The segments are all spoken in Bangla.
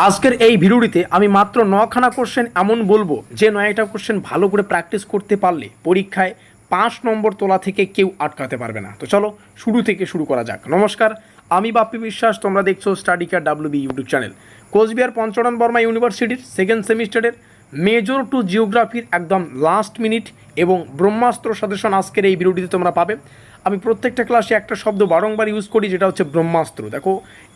আজকের এই ভিডিওটিতে আমি মাত্র 9খানা কোশ্চেন এমন বলবো যে 9টা কোশ্চেন ভালো করে প্র্যাকটিস করতে পারলে পরীক্ষায় 5 নম্বর তোলা থেকে কেউ আটকাতে পারবে না। তো চলো শুরু থেকে শুরু করা যাক। নমস্কার, আমি বাপ্পি বিশ্বাস, তোমরা দেখছো study care WB YouTube channel. Coochbehar Panchanan Barma ইউনিভার্সিটির সেকেন্ড সেমিস্টারের মেজর টু জিওগ্রাফির একদম লাস্ট মিনিট এবং ব্রহ্মাস্ত্র সাজেশন আজকের এই ভিডিওটিতে তোমরা পাবে। আমি প্রত্যেকটা ক্লাসে একটা শব্দ বারংবার ইউজ করি, যেটা হচ্ছে ব্রহ্মাস্ত্র। দেখো,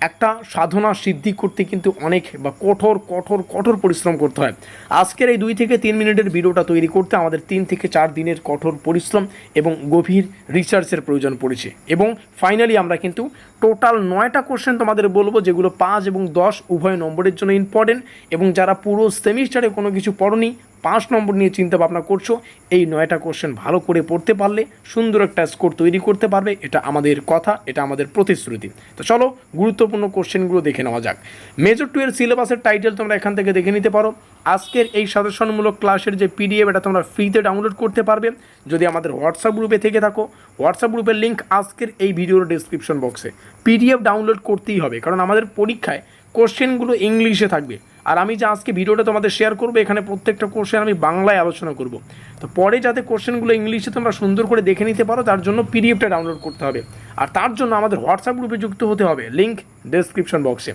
একটা সাধনা সিদ্ধি করতে কিন্তু অনেক বা কঠোর কঠোর কঠোর পরিশ্রম করতে হয়। আজকের এই 2 থেকে 3 মিনিটের ভিডিওটা তৈরি করতে আমাদের 3 থেকে 4 দিনের কঠোর পরিশ্রম এবং গভীর রিসার্চের প্রয়োজন পড়েছে। এবং ফাইনালি আমরা কিন্তু টোটাল 9টা কোশ্চেন তোমাদের বলবো, যেগুলো 5 এবং 10 উভয় নম্বরের জন্য ইম্পর্টেন্ট। এবং যারা পুরো সেমিস্টারে কোনো কিছু পড়োনি, 5 নম্বর নিয়ে চিন্তা ভাবনা করছো, এই 9টা কোশ্চেন ভালো করে পড়তে পারলে সুন্দর একটা স্কোর তৈরি করতে পারবে। এটা আমাদের কথা, এটা আমাদের প্রতিশ্রুতি। তো চলো গুরুত্বপূর্ণ কোশ্চেনগুলো দেখে নেওয়া যাক। মেজর 2 এর সিলেবাসের টাইটেল তোমরা এখান থেকে দেখে নিতে পারো। আজকের এই সাজেশনমূলক ক্লাসের যে PDF, এটা তোমরা ফ্রিতে ডাউনলোড করতে পারবে যদি আমাদের হোয়াটসঅ্যাপ গ্রুপে থেকে থাকো। হোয়াটসঅ্যাপ গ্রুপের লিঙ্ক আজকের এই ভিডিওর ডিসক্রিপশন বক্সে। PDF ডাউনলোড করতেই হবে, কারণ আমাদের পরীক্ষায় কোশ্চেনগুলো ইংলিশে থাকবে। আর আমি যে আজকে ভিডিওটা তোমাদের শেয়ার করবো, এখানে প্রত্যেকটা কোশ্চেন আমি বাংলায় আলোচনা করব। তো পরে যাতে কোশ্চেনগুলো ইংলিশে তোমরা সুন্দর করে দেখে নিতে পারো, তার জন্য PDFটা ডাউনলোড করতে হবে। আর তার জন্য আমাদের হোয়াটসঅ্যাপ গ্রুপে যুক্ত হতে হবে, লিঙ্ক ডেসক্রিপশন বক্সে।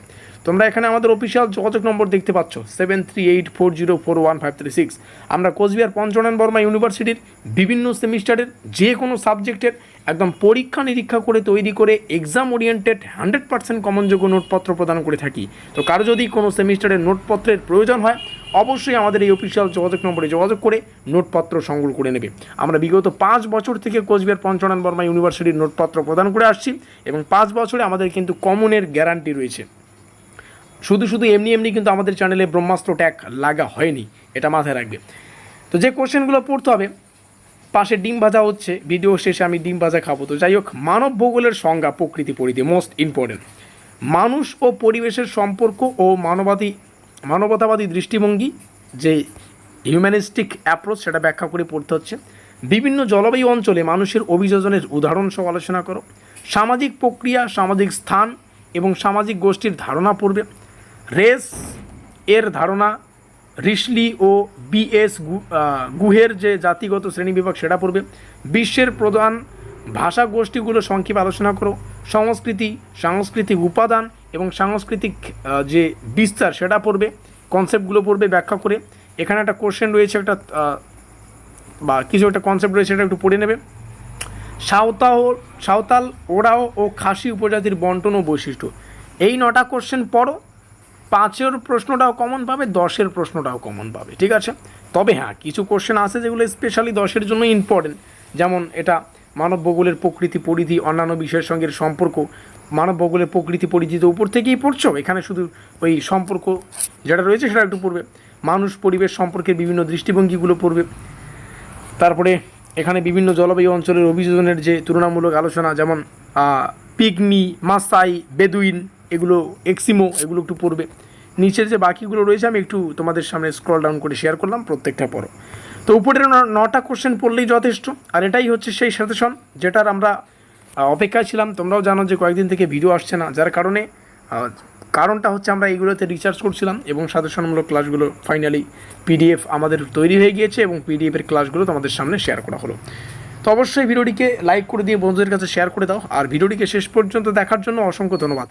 তোমরা এখানে আমাদের অফিসিয়াল যোগাযোগ নম্বর দেখতে পাচ্ছ, 7384041536। আমরা কোচবিহার পঞ্চরণ বর্মা ইউনিভার্সিটির বিভিন্ন সেমিস্টারের যে কোনো সাবজেক্টের একদম পরীক্ষা নিরীক্ষা করে তৈরি করে এক্সাম ওরিয়েন্টেড 100% কমনযোগ্য নোটপত্র প্রদান করে থাকি। তো কারো যদি কোনো সেমিস্টারের নোটপত্রের প্রয়োজন হয়, অবশ্যই আমাদের এই অফিসিয়াল যোগাযোগ নম্বরে যোগাযোগ করে নোটপত্র সংগ্রহ করে নেবে। আমরা বিগত 5 বছর থেকে কোচবিহার পঞ্চরণ বর্মা ইউনিভার্সিটির নোটপত্র প্রদান করে আসছি এবং 5 বছরে আমাদের কিন্তু কমনের গ্যারান্টি রয়েছে। শুধু এমনি কিন্তু আমাদের চ্যানেলে ব্রহ্মাস্ত্র ট্যাগ লাগা হয়নি, এটা মাথায় রাখবে। তো যে কোশ্চেনগুলো পড়তে হবে, পাশে ডিম ভাজা হচ্ছে, ভিডিও শেষে আমি ডিম ভাজা খাবো। তো যাই হোক, মানব ভূগোলের সংজ্ঞা, প্রকৃতি পরিধি মোস্ট ইম্পর্টেন্ট। মানুষ ও পরিবেশের সম্পর্ক ও মানবতাবাদী দৃষ্টিভঙ্গি, যে হিউম্যানিস্টিক অ্যাপ্রোচ, সেটা ব্যাখ্যা করে পড়তে হচ্ছে। বিভিন্ন জলবায়ু অঞ্চলে মানুষের অভিযোজনের উদাহরণ সহ আলোচনা করো। সামাজিক প্রক্রিয়া, সামাজিক স্থান এবং সামাজিক গোষ্ঠীর ধারণা পড়বে। রেস এর ধারণা, রিশলি ও BS গুহের যে জাতিগত শ্রেণীবিভাগ, সেটা পড়বে। বিশ্বের প্রধান ভাষা গোষ্ঠীগুলো সংক্ষেপে আলোচনা করো। সংস্কৃতি, সাংস্কৃতিক উপাদান এবং সাংস্কৃতিক যে বিস্তার, সেটা পড়বে। কনসেপ্টগুলো পড়বে ব্যাখ্যা করে। এখানে একটা কোশ্চেন রয়েছে, একটা বা কিছু একটা কনসেপ্ট রয়েছে, এটা একটু পড়ে নেবে। সাঁওতাল, ওরাও ও খাসি উপজাতির বন্টন ও বৈশিষ্ট্য। এই 9টা কোশ্চেন পড়ো। 5-এর প্রশ্নটাও কমন পাবে, 10-এর প্রশ্নটাও কমন পাবে, ঠিক আছে? তবে হ্যাঁ, কিছু কোশ্চেন আছে যেগুলো স্পেশালি 10-এর জন্য ইম্পর্টেন্ট। যেমন এটা মানব ভূগোলের প্রকৃতি পরিধি, অন্যান্য বিষয়ের সঙ্গে সম্পর্ক। মানব ভূগোলের প্রকৃতি পরিধি তো উপর থেকেই পড়ছো, এখানে শুধু ওই সম্পর্ক যেটা রয়েছে সেটা একটু পড়বে। মানুষ পরিবেশ সম্পর্কে বিভিন্ন দৃষ্টিভঙ্গিগুলো পড়বে। তারপরে এখানে বিভিন্ন জলবায়ু অঞ্চলের অভিযোজনের যে তুলনামূলক আলোচনা, যেমন পিগমি, মাসাই, বেদুইন, এগুলো এক্সিমো, এগুলো একটু পড়বে। নিচের যে বাকিগুলো রয়েছে আমি একটু তোমাদের সামনে স্ক্রল ডাউন করে শেয়ার করলাম, প্রত্যেকটা পড়ো। তো উপরের 9টা কোশ্চেন পড়লেই যথেষ্ট। আর এটাই হচ্ছে সেই সাজেশন যেটার আমরা অপেক্ষায় ছিলাম। তোমরাও জানো যে কয়েকদিন থেকে ভিডিও আসছে না, যার কারণটা হচ্ছে আমরা এইগুলোতে রিসার্চ করছিলাম এবং সাজেশনমূলক ক্লাসগুলো ফাইনালি PDF আমাদের তৈরি হয়ে গিয়েছে এবং PDF-এর ক্লাসগুলো তোমাদের সামনে শেয়ার করা হলো। তো অবশ্যই ভিডিওটিকে লাইক করে দিয়ে বন্ধুদের কাছে শেয়ার করে দাও। আর ভিডিওটিকে শেষ পর্যন্ত দেখার জন্য অসংখ্য ধন্যবাদ।